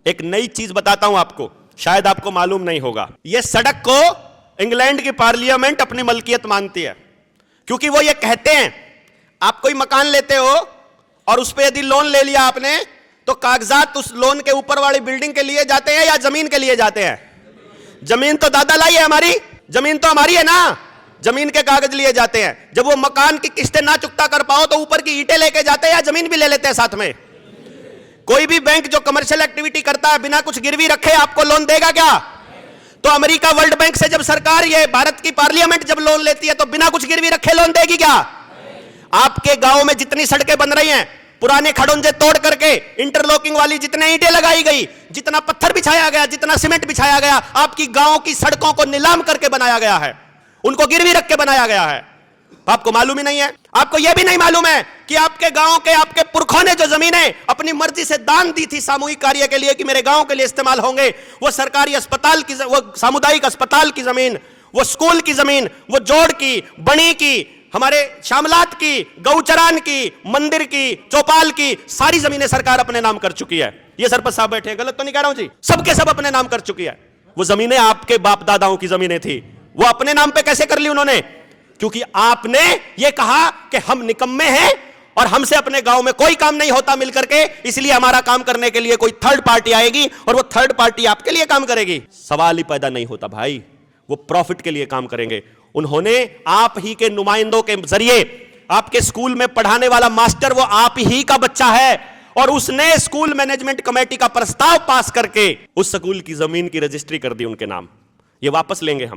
एक नई चीज बताता हूं आपको, शायद आपको मालूम नहीं होगा। यह सड़क को इंग्लैंड की पार्लियामेंट अपनी मलकियत मानती है, क्योंकि वो ये कहते हैं आप कोई मकान लेते हो और उस पर यदि लोन ले लिया आपने, तो कागजात उस लोन के ऊपर वाली बिल्डिंग के लिए जाते हैं या जमीन के लिए जाते हैं? जमीन तो दादा लाई है हमारी, जमीन तो हमारी है ना, जमीन के कागज लिए जाते हैं। जब वो मकान की किस्तें ना चुकता कर पाओ तो ऊपर की ईंटें लेके जाते हैं या जमीन भी ले लेते हैं साथ में? कोई भी बैंक जो कमर्शियल एक्टिविटी करता है बिना कुछ गिरवी रखे आपको लोन देगा क्या? तो अमेरिका वर्ल्ड बैंक से जब सरकार, ये भारत की पार्लियामेंट जब लोन लेती है तो बिना कुछ गिरवी रखे लोन देगी क्या? आपके गांव में जितनी सड़कें बन रही हैं, पुराने खड़ोंजे तोड़ करके इंटरलॉकिंग वाली जितने ईंटें लगाई गई, जितना पत्थर बिछाया गया, जितना सीमेंट बिछाया गया, आपकी गांव की सड़कों को नीलाम करके बनाया गया है, उनको गिरवी रख के बनाया गया है। आपको मालूम ही नहीं है? आपको यह भी नहीं मालूम है कि आपके गांव के, आपके पुरखों ने जो जमीनें अपनी मर्जी से दान दी थी सामूहिक कार्य के लिए कि मेरे गांव के लिए इस्तेमाल होंगे, वो सरकारी अस्पताल की, वो सामुदायिक अस्पताल की जमीन, वो स्कूल की जमीन, वो जोड़ की, बणी की, हमारे शामलात की, गौचरान की, मंदिर की, चौपाल की, सारी जमीनें सरकार अपने नाम कर चुकी है। ये सरपंच साहब बैठे हैं, गलत तो नहीं कह रहा हूं जी? सबके सब अपने नाम कर चुकी है। वो जमीनें आपके बाप दादाओं की जमीनें थी, वो अपने नाम पे कैसे कर ली उन्होंने? क्योंकि आपने ये कहा कि हम निकम्मे हैं और हमसे अपने गांव में कोई काम नहीं होता मिलकर के, इसलिए हमारा काम करने के लिए कोई थर्ड पार्टी आएगी और वो थर्ड पार्टी आपके लिए काम करेगी। सवाल ही पैदा नहीं होता भाई, वो प्रॉफिट के लिए काम करेंगे। उन्होंने आप ही के नुमाइंदों के जरिए, आपके स्कूल में पढ़ाने वाला मास्टर वो आप ही का बच्चा है और उसने स्कूल मैनेजमेंट कमेटी का प्रस्ताव पास करके उस स्कूल की जमीन की रजिस्ट्री कर दी उनके नाम। ये वापस लेंगे हम।